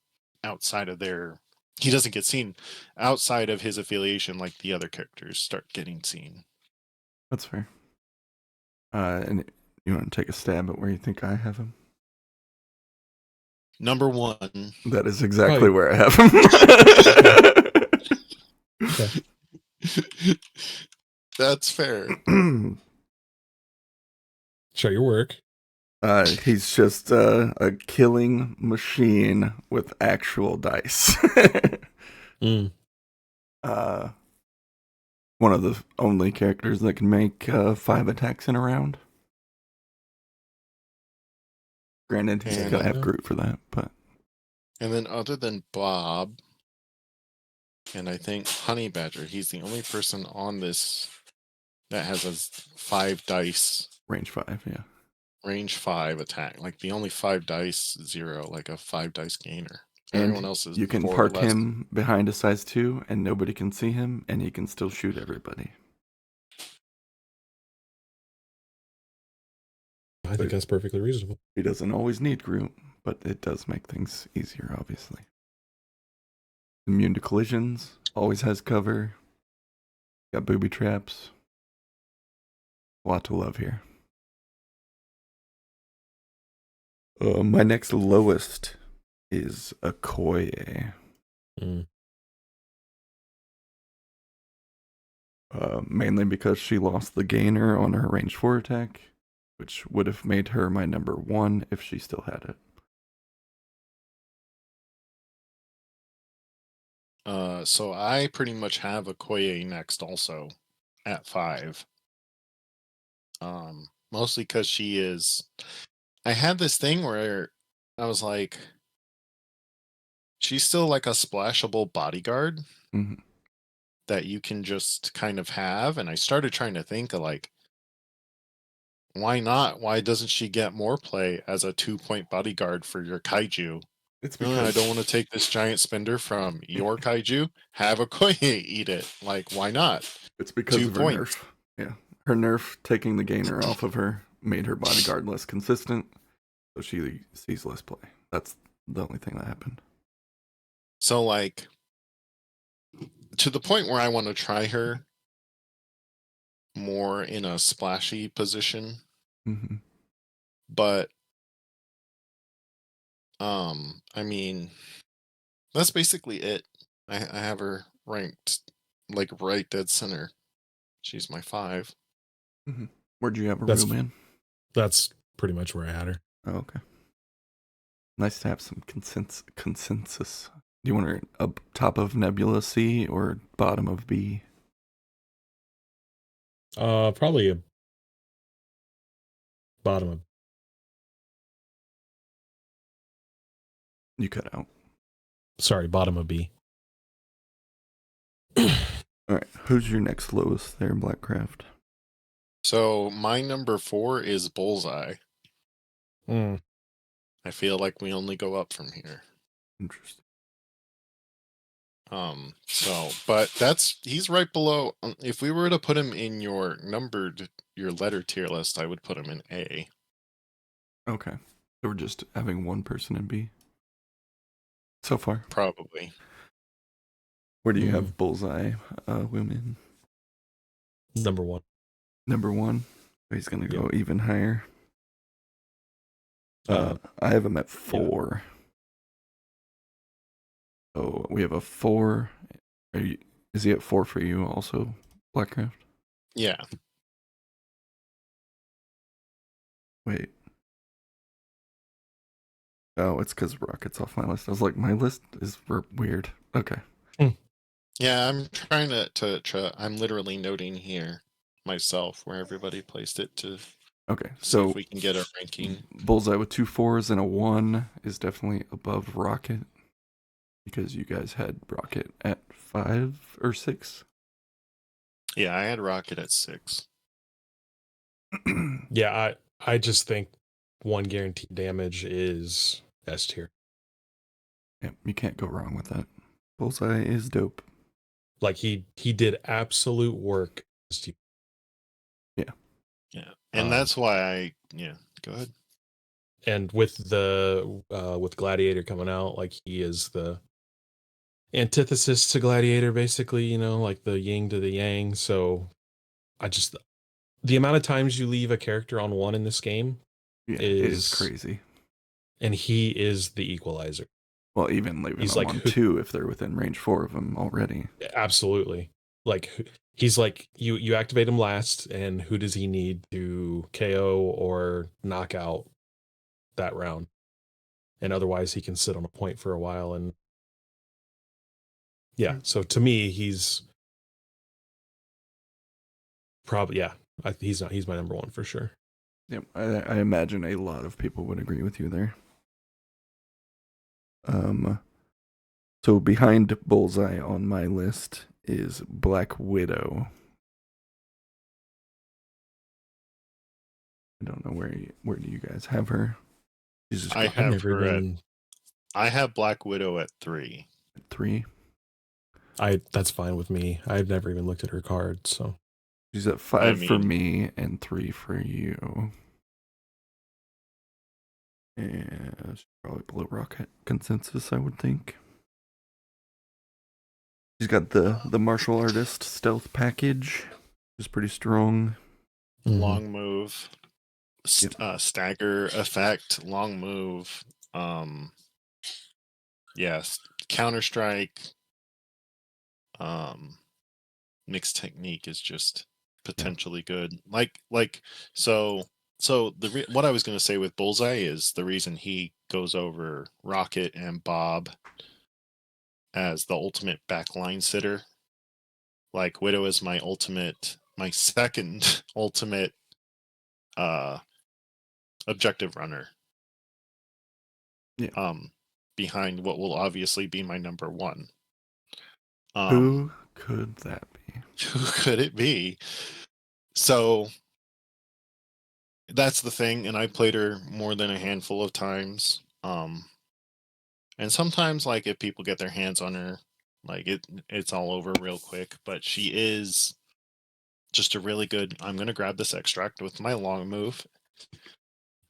Speaker 2: outside of he doesn't get seen outside of his affiliation like the other characters start getting seen.
Speaker 1: That's fair. And you want to take a stab at where you think I have him?
Speaker 2: Number 1.
Speaker 1: That is exactly
Speaker 3: Probably.
Speaker 1: where I have him.
Speaker 3: Okay.
Speaker 2: That's fair.
Speaker 3: Show your work.
Speaker 1: He's just a killing machine with actual dice. One of the only characters that can make 5 attacks in a round. Granted, he's gonna have Groot for that, but.
Speaker 2: And then other than Bob, and I think Honey Badger, he's the only person on this that has a 5 dice.
Speaker 1: Range 5, yeah.
Speaker 2: Range 5 attack. Like the only 5 dice 0, like a 5 dice gainer.
Speaker 1: And
Speaker 2: everyone else is
Speaker 1: you can
Speaker 2: 4 or
Speaker 1: park
Speaker 2: less.
Speaker 1: him behind a size 2 and nobody can see him and he can still shoot everybody.
Speaker 3: I think that's perfectly reasonable.
Speaker 1: He doesn't always need Groot, but it does make things easier, obviously. Immune to collisions, always has cover. Got booby traps. A lot to love here. My next lowest is Okoye. Mainly because she lost the gainer on her range 4 attack, which would have made her my number 1 if she still had it.
Speaker 2: So I pretty much have Okoye next also at 5. Mostly because she is. I had this thing where I was like, she's still like a splashable bodyguard that you can just kind of have. And I started trying to think of like, why not? Why doesn't she get more play as a 2-point bodyguard for your kaiju?
Speaker 1: It's
Speaker 2: because I don't want to take this giant spender from your kaiju. Have Okoye eat it. Like, why not?
Speaker 1: It's because
Speaker 2: 2
Speaker 1: of her
Speaker 2: points.
Speaker 1: nerf. Yeah. Her nerf taking the gainer off of her made her bodyguard less consistent, so she sees less play. That's the only thing that happened.
Speaker 2: So, like, to the point where I want to try her more in a splashy position. But, I mean, that's basically it. I have her ranked, like, right dead center. She's my 5.
Speaker 1: Where'd you have her, real man?
Speaker 3: That's pretty much where I had her.
Speaker 1: Oh, okay. Nice to have some consensus. Do you want her up top of Nebula C or bottom of B?
Speaker 3: Probably a bottom of.
Speaker 1: You cut out.
Speaker 3: Sorry, bottom of B.
Speaker 1: All right. Who's your next lowest there, Blackcraft?
Speaker 2: So my number 4 is Bullseye.
Speaker 3: Mm.
Speaker 2: I feel like we only go up from here.
Speaker 1: Interesting.
Speaker 2: But he's right below. If we were to put him in your letter tier list, I would put him in A.
Speaker 1: Okay. So we're just having one person in B so far.
Speaker 2: Probably.
Speaker 1: Where do you have Bullseye, women?
Speaker 3: Number 1.
Speaker 1: Number 1. He's gonna go even higher. I have him at 4. So we have a 4. Is he at 4 for you also, Blackcraft?
Speaker 2: Yeah.
Speaker 1: Wait. Oh, it's because Rocket's off my list. I was like, my list is weird. Okay.
Speaker 2: Yeah, I'm trying to I'm literally noting here myself where everybody placed it to
Speaker 1: Okay.
Speaker 2: see
Speaker 1: So
Speaker 2: if we can get a ranking.
Speaker 1: Bullseye with 2 4s and a 1 is definitely above Rocket because you guys had Rocket at 5 or 6.
Speaker 2: Yeah, I had Rocket at 6.
Speaker 3: Yeah, I just think 1 guaranteed damage is S tier.
Speaker 1: Yeah, you can't go wrong with that. Bullseye is dope.
Speaker 3: Like he did absolute work.
Speaker 1: Yeah.
Speaker 2: Yeah. And that's why go ahead.
Speaker 3: And with with Gladiator coming out, like he is the antithesis to Gladiator, basically, you know, like the yin to the yang. So the amount of times you leave a character on 1 in this game
Speaker 1: is crazy.
Speaker 3: And he is the equalizer.
Speaker 1: Well, even leaving them on 2 if they're within range 4 of him already.
Speaker 3: Absolutely. Like he's like you activate him last, and who does he need to KO or knock out that round? And otherwise he can sit on a point for a while. And yeah, so to me he's probably he's my number 1 for sure.
Speaker 1: Yep, I imagine a lot of people would agree with you there. So behind Bullseye on my list is Black Widow. I don't know where do you guys have her?
Speaker 2: I have Black Widow at 3.
Speaker 1: 3.
Speaker 3: That's fine with me. I've never even looked at her card, so
Speaker 1: she's at 5 for me and 3 for you. And she's probably below Rocket consensus, I would think. She's got the martial artist stealth package, which is pretty strong.
Speaker 2: Long move, stagger effect, long move. Yes, counter strike. Mixed technique is just potentially good. So what I was going to say with Bullseye is the reason he goes over Rocket and Bob as the ultimate backline sitter. Like Widow is my second ultimate objective runner.
Speaker 1: Yeah.
Speaker 2: Behind what will obviously be my number 1.
Speaker 1: Who could that be?
Speaker 2: Who could it be? So that's the thing, and I played her more than a handful of times. And sometimes, like, if people get their hands on her, like it's all over real quick. But she is just a really good. I'm gonna grab this extract with my long move,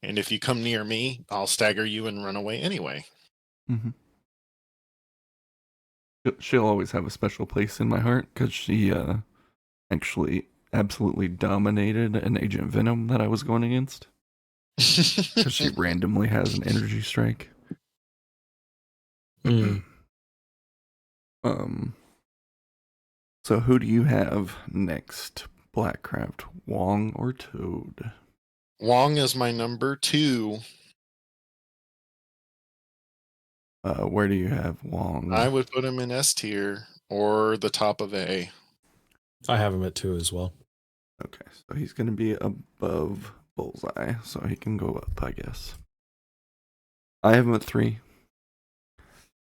Speaker 2: and if you come near me, I'll stagger you and run away anyway.
Speaker 1: Mm-hmm. She'll always have a special place in my heart because she actually absolutely dominated an Agent Venom that I was going against. Because she randomly has an energy strike. So who do you have next? Blackcraft, Wong, or Toad?
Speaker 2: Wong is my number 2.
Speaker 1: Where do you have Wong?
Speaker 2: I would put him in S tier or the top of A.
Speaker 3: I have him at 2 as well.
Speaker 1: Okay, so he's going to be above Bullseye, so he can go up, I guess. I have him at 3.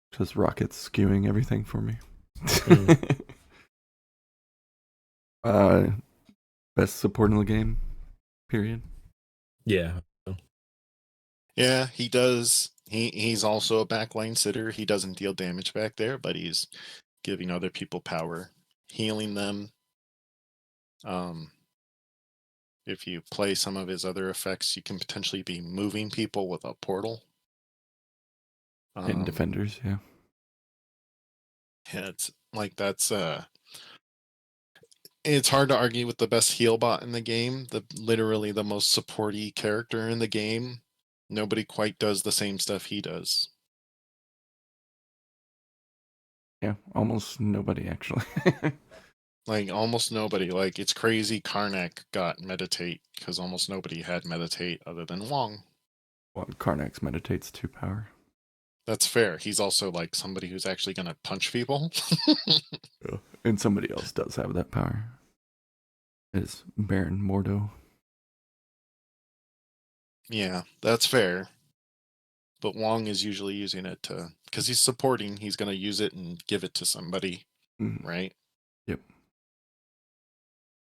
Speaker 1: Because Rocket's skewing everything for me. Best support in the game, period.
Speaker 3: Yeah.
Speaker 2: Yeah, he does. He's also a backline sitter. He doesn't deal damage back there, but he's giving other people power, healing them. If you play some of his other effects, you can potentially be moving people with a portal.
Speaker 1: And defenders, yeah.
Speaker 2: Yeah, it's like that's it's hard to argue with the best heal bot in the game, literally the most supporty character in the game. Nobody quite does the same stuff he does.
Speaker 1: Yeah, almost nobody actually.
Speaker 2: Like almost nobody. Like it's crazy Karnak got meditate because almost nobody had meditate other than Wong.
Speaker 1: Well, Karnax meditates 2 power.
Speaker 2: That's fair. He's also like somebody who's actually gonna punch people.
Speaker 1: And somebody else does have that power. Is Baron Mordo.
Speaker 2: Yeah, that's fair. But Wong is usually using it to because he's supporting, he's gonna use it and give it to somebody, right?
Speaker 1: Yep.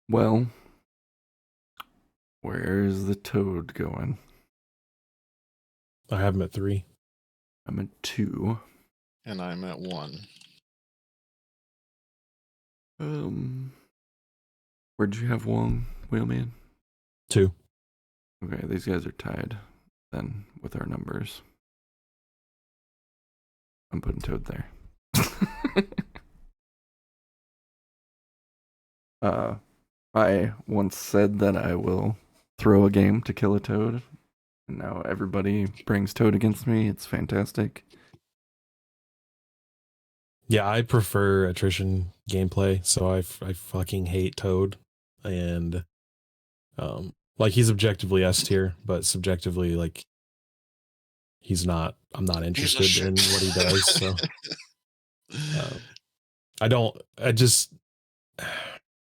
Speaker 1: Well, where's the Toad going?
Speaker 3: I have him at 3.
Speaker 1: I'm at 2.
Speaker 2: And I'm at 1.
Speaker 1: Where'd you have Wong, Wheelman?
Speaker 3: 2.
Speaker 1: Okay, these guys are tied then with our numbers. I'm putting Toad there. I once said that I will throw a game to kill a Toad, and now everybody brings Toad against me. It's fantastic.
Speaker 3: Yeah, I prefer attrition gameplay, so I fucking hate Toad, and like he's objectively S tier, but subjectively like he's not. I'm not interested in what he does. So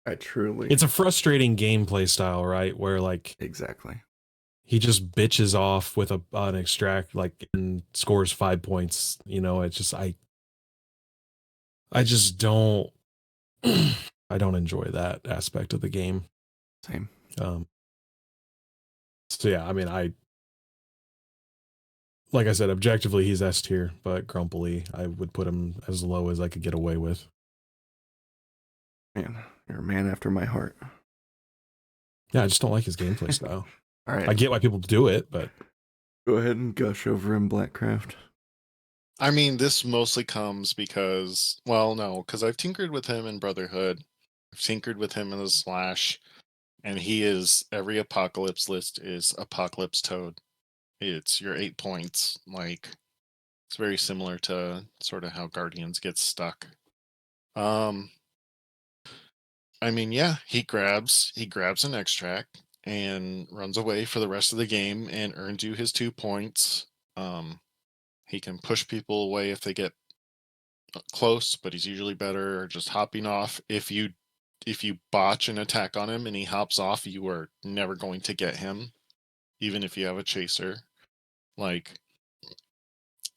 Speaker 1: I truly.
Speaker 3: It's a frustrating gameplay style, right? Where like
Speaker 1: exactly.
Speaker 3: He just bitches off with an extract like and scores 5 points. You know, it's just I just don't I don't enjoy that aspect of the game.
Speaker 1: Same.
Speaker 3: So yeah, I mean like I said, objectively he's S tier, but grumpily I would put him as low as I could get away with.
Speaker 1: Man, you're a man after my heart.
Speaker 3: Yeah, I just don't like his gameplay style.
Speaker 1: All right.
Speaker 3: I get why people do it, but
Speaker 1: go ahead and gush over him, Blackcraft.
Speaker 2: I mean, this mostly comes because, well, no, because I've tinkered with him in Brotherhood. I've tinkered with him in the Slash, and he is, every Apocalypse list is Apocalypse Toad. It's your 8 points. Like, it's very similar to sort of how Guardians get stuck. I mean, yeah, he grabs an extract and runs away for the rest of the game and earns you his 2 points. He can push people away if they get close, but he's usually better just hopping off. If you botch an attack on him and he hops off, you are never going to get him, even if you have a chaser. Like,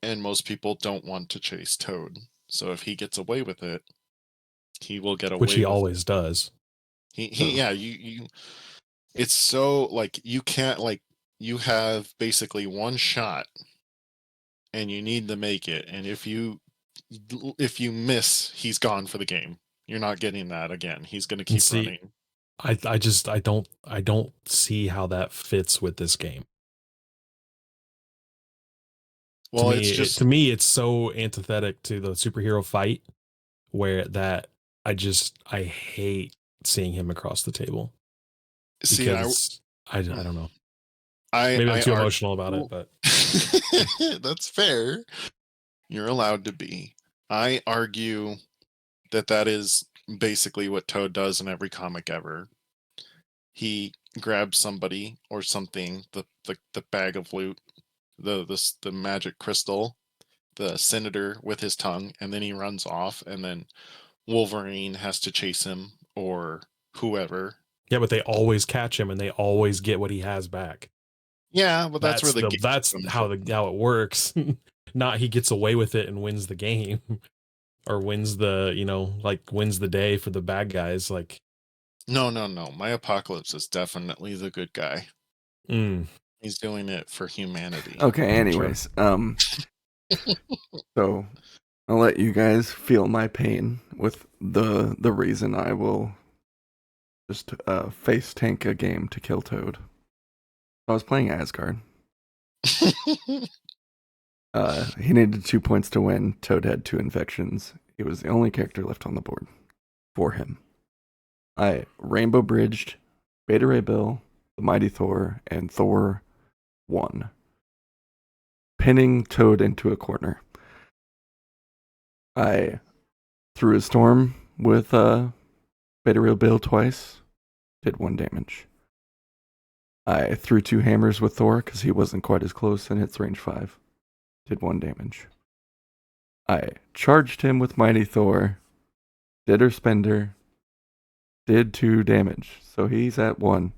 Speaker 2: and most people don't want to chase Toad. So if he gets away with it, he will get away
Speaker 3: which he
Speaker 2: with
Speaker 3: always
Speaker 2: it.
Speaker 3: does.
Speaker 2: Yeah, you it's so like you can't, like, you have basically one shot and you need to make it, and if you miss, he's gone for the game. You're not getting that again. He's going to keep running.
Speaker 3: I don't see how that fits with this game.
Speaker 2: Well,
Speaker 3: to me it's so antithetic to the superhero fight where that I hate seeing him across the table. Because I don't know. Maybe I'm too emotional about it, but
Speaker 2: that's fair. You're allowed to be. I argue that is basically what Toad does in every comic ever. He grabs somebody or something, the bag of loot, the magic crystal, the senator with his tongue, and then he runs off, and then Wolverine has to chase him or whoever.
Speaker 3: Yeah, but they always catch him and they always get what he has back.
Speaker 2: Yeah, but that's where
Speaker 3: That's how it works. Not he gets away with it and wins the game or wins the, wins the day for the bad guys. Like,
Speaker 2: No. My Apocalypse is definitely the good guy. He's doing it for humanity.
Speaker 1: Okay, anyways. So I'll let you guys feel my pain with the reason I will just face tank a game to kill Toad. I was playing Asgard. He needed 2 points to win. Toad had 2 infections. He was the only character left on the board for him. I Rainbow Bridged Beta Ray Bill, the Mighty Thor, and Thor 1, pinning Toad into a corner. I threw a storm with Beta Ray Bill twice, did 1 damage. I threw 2 hammers with Thor because he wasn't quite as close and hits range 5. Did 1 damage. I charged him with Mighty Thor, did her spender, did 2 damage. So he's at 1.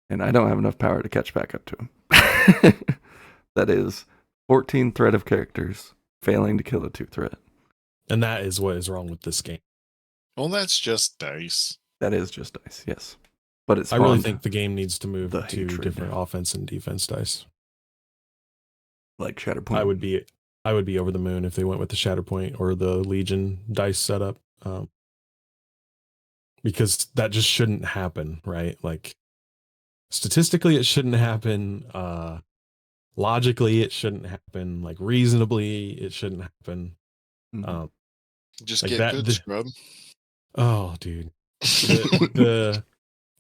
Speaker 1: And I don't have enough power to catch back up to him. That is 14 threat of characters failing to kill a 2 threat.
Speaker 3: And that is what is wrong with this game.
Speaker 2: Well, that's just dice.
Speaker 1: That is just dice, yes. But it's
Speaker 3: I really think the game needs to move to
Speaker 1: hatred.
Speaker 3: different offense and defense dice.
Speaker 1: Like Shatterpoint.
Speaker 3: I would be over the moon if they went with the Shatterpoint or the Legion dice setup. Because that just shouldn't happen, right? Like, statistically it shouldn't happen. Logically it shouldn't happen. Like, reasonably it shouldn't happen.
Speaker 2: Just
Speaker 3: like
Speaker 2: get
Speaker 3: that,
Speaker 2: good, scrub.
Speaker 3: Oh, dude.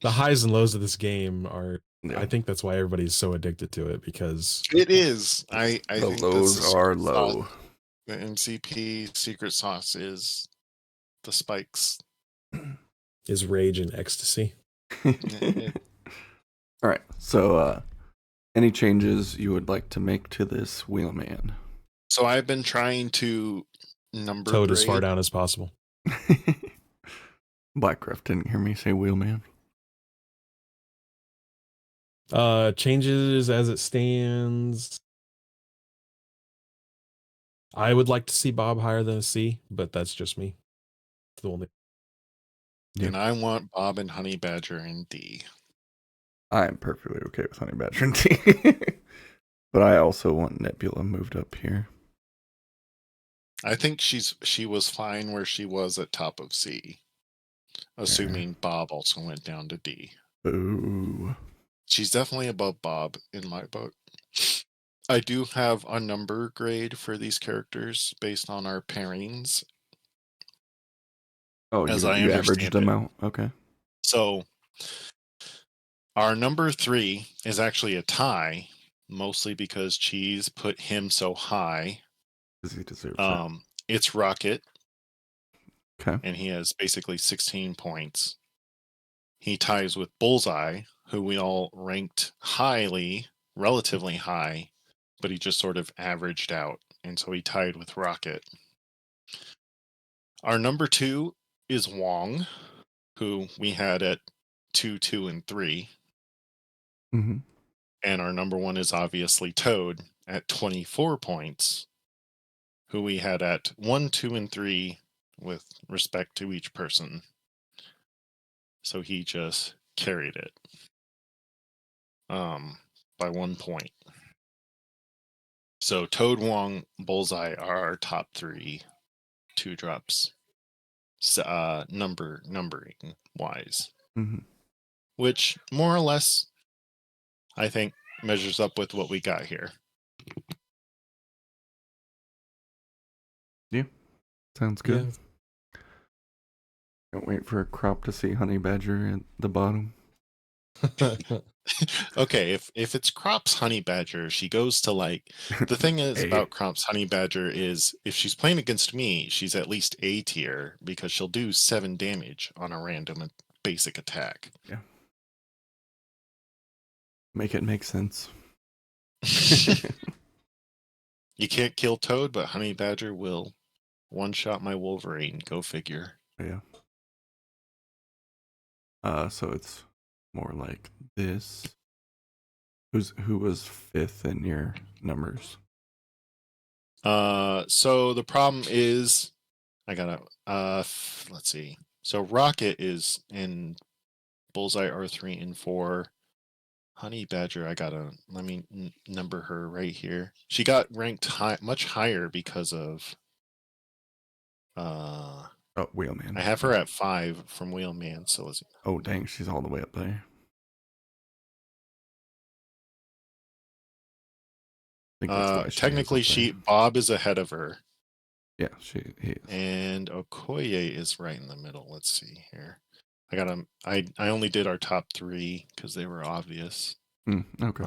Speaker 3: The highs and lows of this game are, I think that's why everybody's so addicted to it, because
Speaker 2: it is. I
Speaker 1: the
Speaker 2: think
Speaker 1: lows are low.
Speaker 2: The MCP secret sauce is the spikes.
Speaker 3: Is rage and ecstasy.
Speaker 1: All right. So, any changes you would like to make to this Wheelman?
Speaker 2: So I've been trying to number
Speaker 3: Toad
Speaker 2: grade.
Speaker 3: as far down as possible.
Speaker 1: Blackcraft didn't hear me say Wheelman.
Speaker 3: Changes as it stands. I would like to see Bob higher than a C, but that's just me. The only.
Speaker 2: And I want Bob and Honey Badger in D.
Speaker 1: I am perfectly okay with Honey Badger in D. But I also want Nebula moved up here.
Speaker 2: I think she was fine where she was at top of C. Assuming Bob also went down to D.
Speaker 1: Ooh.
Speaker 2: She's definitely above Bob in my book. I do have a number grade for these characters based on our pairings.
Speaker 1: Oh,
Speaker 2: as
Speaker 1: you
Speaker 2: I
Speaker 1: averaged them out? Okay.
Speaker 2: So our number 3 is actually a tie, mostly because Cheese put him so high.
Speaker 1: Because he deserves it.
Speaker 2: It's Rocket.
Speaker 1: Okay.
Speaker 2: And he has basically 16 points. He ties with Bullseye, who we all ranked highly, relatively high, but he just sort of averaged out. And so he tied with Rocket. Our number 2 is Wong, who we had at 2, 2, and 3.
Speaker 1: Mm-hmm.
Speaker 2: And our number 1 is obviously Toad at 24 points, who we had at 1, 2, and 3 with respect to each person. So he just carried it by 1 point. So Toad, Wong, Bullseye are our top 3 2-drops, numbering wise.
Speaker 1: Mm-hmm.
Speaker 2: Which more or less, I think, measures up with what we got here.
Speaker 1: Yeah, sounds good.
Speaker 3: Yeah.
Speaker 1: Don't wait for a crop to see Honey Badger at the bottom.
Speaker 2: Okay, if it's Crop's Honey Badger, she goes to like, the thing is about Crop's Honey Badger is if she's playing against me, she's at least A tier because she'll do 7 damage on a random basic attack.
Speaker 1: Yeah. Make it make sense.
Speaker 2: You can't kill Toad, but Honey Badger will. One shot my Wolverine. Go figure.
Speaker 1: Yeah. So it's more like this. Who was fifth in your numbers?
Speaker 2: So the problem is, I gotta let's see. So Rocket is in Bullseye R3 and 4. Honey Badger, let me number her right here. She got ranked much higher because of
Speaker 1: Oh, Wheelman.
Speaker 2: I have her at 5 from Wheelman, so let's see.
Speaker 1: Oh, dang, she's all the way up there. I think that's why
Speaker 2: technically Bob is ahead of her.
Speaker 1: Yeah, he is.
Speaker 2: And Okoye is right in the middle. Let's see here. I only did our top 3 because they were obvious.
Speaker 1: Okay.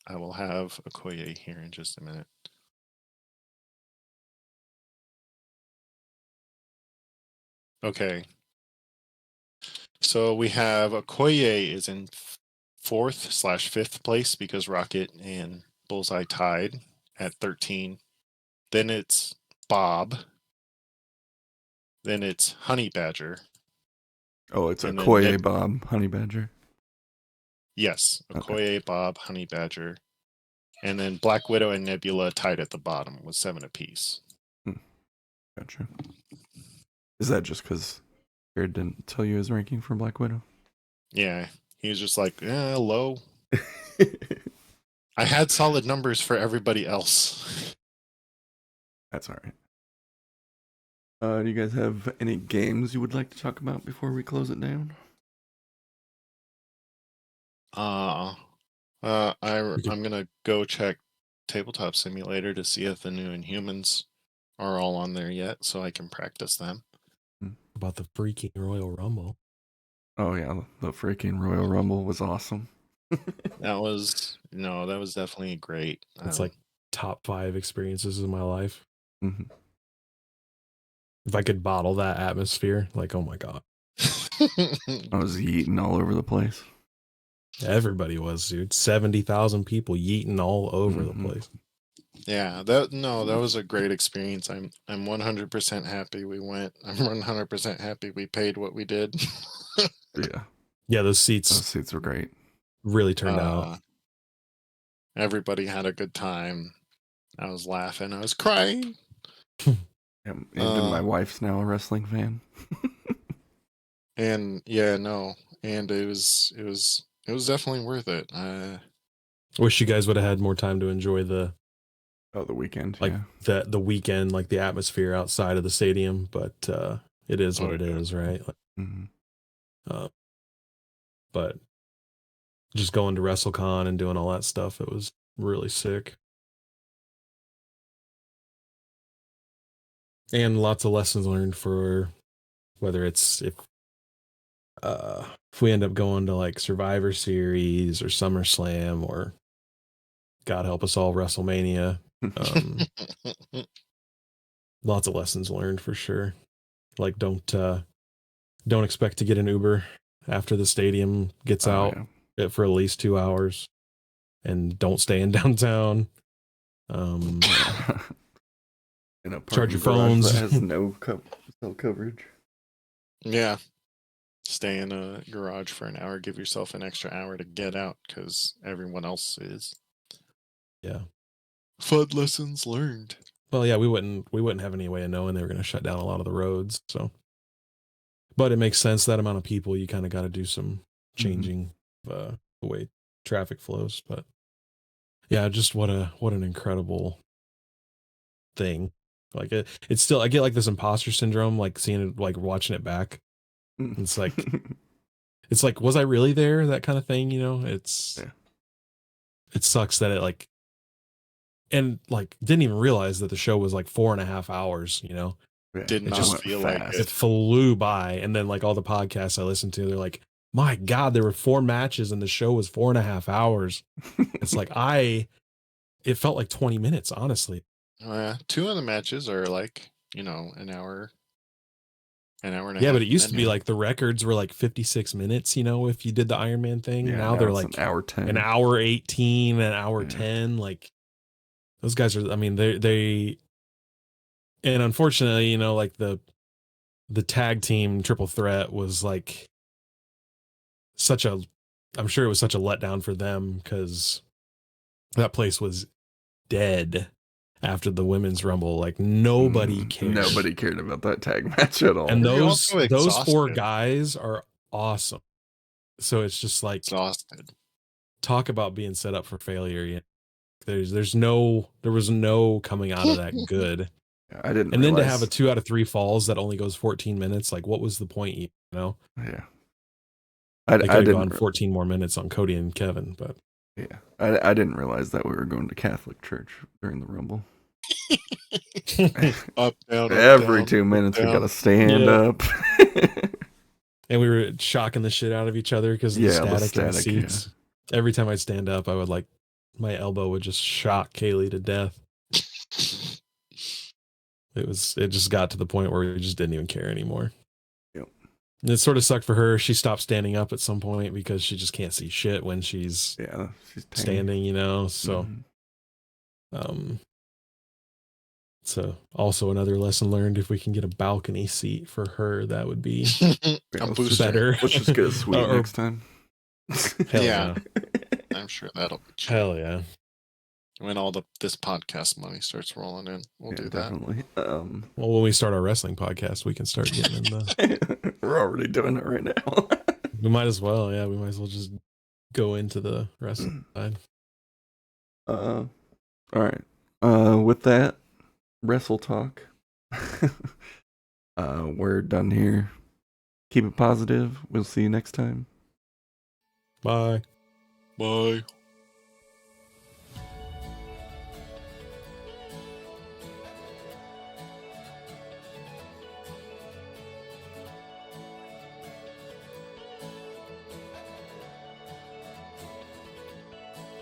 Speaker 2: I will have Okoye here in just a minute. Okay. So we have Okoye is in 4th/5th place because Rocket and Bullseye tied at 13. Then it's Bob. Then it's Honey Badger.
Speaker 1: Oh, it's Okoye, Bob, Honey Badger.
Speaker 2: Yes, Okoye, Bob, Honey Badger. And then Black Widow and Nebula tied at the bottom with 7 apiece.
Speaker 1: Gotcha. Is that just because Jared didn't tell you his ranking for Black Widow?
Speaker 2: Yeah, he was just like, low. I had solid numbers for everybody else.
Speaker 1: That's all right. Do you guys have any games you would like to talk about before we close it down?
Speaker 2: I'm gonna go check Tabletop Simulator to see if the new Inhumans are all on there yet, so I can practice them.
Speaker 3: About the freaking Royal Rumble.
Speaker 1: Oh yeah, the freaking Royal Rumble was awesome.
Speaker 2: That was definitely great.
Speaker 3: It's like top 5 experiences in my life.
Speaker 1: Mm-hmm.
Speaker 3: If I could bottle that atmosphere, like, oh my god.
Speaker 1: I was yeeting all over the place.
Speaker 3: Everybody was, dude. 70,000 people yeeting all over the place.
Speaker 2: Yeah, that was a great experience. I'm 100% happy we went. I'm 100% happy we paid what we did.
Speaker 1: Yeah,
Speaker 3: those seats
Speaker 1: were great.
Speaker 3: Really turned out.
Speaker 2: Everybody had a good time. I was laughing. I was crying.
Speaker 1: And my wife's now a wrestling fan.
Speaker 2: And and it was definitely worth it.
Speaker 3: Wish you guys would have had more time to enjoy the
Speaker 1: weekend,
Speaker 3: like the weekend, like the atmosphere outside of the stadium. But it is what it is, right? Like, but just going to WrestleCon and doing all that stuff, it was really sick. And lots of lessons learned for whether it's if we end up going to like Survivor Series or SummerSlam or God help us all, WrestleMania. Lots of lessons learned for sure. Like don't expect to get an Uber after the stadium gets out for at least 2 hours, and don't stay in downtown. Charge your phones.
Speaker 1: That has no cell coverage.
Speaker 2: Yeah. Stay in a garage for an hour. Give yourself an extra hour to get out because everyone else is.
Speaker 3: Yeah.
Speaker 2: Fun lessons learned.
Speaker 3: Well, yeah, we wouldn't have any way of knowing they were going to shut down a lot of the roads. So, but it makes sense, that amount of people, you kind of got to do some changing the way traffic flows. But yeah, just what an incredible thing. Like it's still, I get like this imposter syndrome, like seeing it, like watching it back. It's like, was I really there? That kind of thing, you know. It sucks that it like, and like didn't even realize that the show was like 4.5 hours, you know.
Speaker 2: Did not just feel like
Speaker 3: it flew by. And then like all the podcasts I listened to, they're like, my God, there were 4 matches and the show was 4.5 hours. It's like it felt like 20 minutes, honestly.
Speaker 2: 2 of the matches are like, an hour An hour and a
Speaker 3: Yeah,
Speaker 2: half.
Speaker 3: but it used to be
Speaker 2: minute.
Speaker 3: like the records were like 56 minutes, if you did the Iron Man thing.
Speaker 1: Yeah,
Speaker 3: now they're
Speaker 1: it's
Speaker 3: like
Speaker 1: an hour 10.
Speaker 3: an hour 18, an hour
Speaker 1: Yeah.
Speaker 3: 10. Like those guys are, I mean, they and unfortunately, like the tag team triple threat was like I'm sure it was such a letdown for them because that place was dead after the women's rumble. Like nobody cared.
Speaker 1: Nobody cared about that tag match at all.
Speaker 3: And
Speaker 2: They're
Speaker 3: those
Speaker 2: also
Speaker 3: four
Speaker 2: exhausted.
Speaker 3: guys are awesome. So it's just like
Speaker 2: Exhausted.
Speaker 3: talk about being set up for failure. There was no coming out of that good.
Speaker 1: I didn't
Speaker 3: And then to
Speaker 1: realize.
Speaker 3: have a 2 out of 3 falls that only goes 14 minutes, like what was the point?
Speaker 1: Yeah.
Speaker 3: They
Speaker 1: I
Speaker 3: could have
Speaker 1: didn't.
Speaker 3: gone 14 more minutes on Cody and Kevin, but
Speaker 1: Yeah. I didn't realize that we were going to Catholic church during the Rumble.
Speaker 2: Up, down, up,
Speaker 1: Every
Speaker 2: down,
Speaker 1: 2
Speaker 2: up,
Speaker 1: minutes we
Speaker 2: down.
Speaker 1: gotta stand
Speaker 3: Yeah.
Speaker 1: up.
Speaker 3: And we were shocking the shit out of each other because of the
Speaker 1: Yeah, the
Speaker 3: static in the
Speaker 1: static, yeah.
Speaker 3: seats. Every time I'd stand up, I would my elbow would just shock Kaylee to death. It just got to the point where we just didn't even care anymore.
Speaker 1: Yep.
Speaker 3: And it sort of sucked for her. She stopped standing up at some point because she just can't see shit when she's
Speaker 1: Yeah, she's tiny.
Speaker 3: standing, so
Speaker 1: Mhm.
Speaker 3: so also another lesson learned: if we can get a balcony seat for her, that would be
Speaker 1: Yeah,
Speaker 2: A
Speaker 1: let's
Speaker 2: booster.
Speaker 3: better.
Speaker 1: Let's just get a suite
Speaker 3: Or-
Speaker 1: next time.
Speaker 3: Hell
Speaker 2: Yeah.
Speaker 3: yeah.
Speaker 2: I'm sure that'll be cheap.
Speaker 3: Hell yeah.
Speaker 2: When all this podcast money starts rolling in, we'll
Speaker 1: Yeah,
Speaker 2: do that.
Speaker 1: definitely.
Speaker 3: Well, when we start our wrestling podcast, we can start getting in the.
Speaker 1: We're already doing it right now.
Speaker 3: We might as well, yeah. We might as well just go into the wrestling side.
Speaker 1: All right. With that, wrestle talk. We're done here. Keep it positive. We'll see you next time.
Speaker 3: Bye.
Speaker 2: Bye.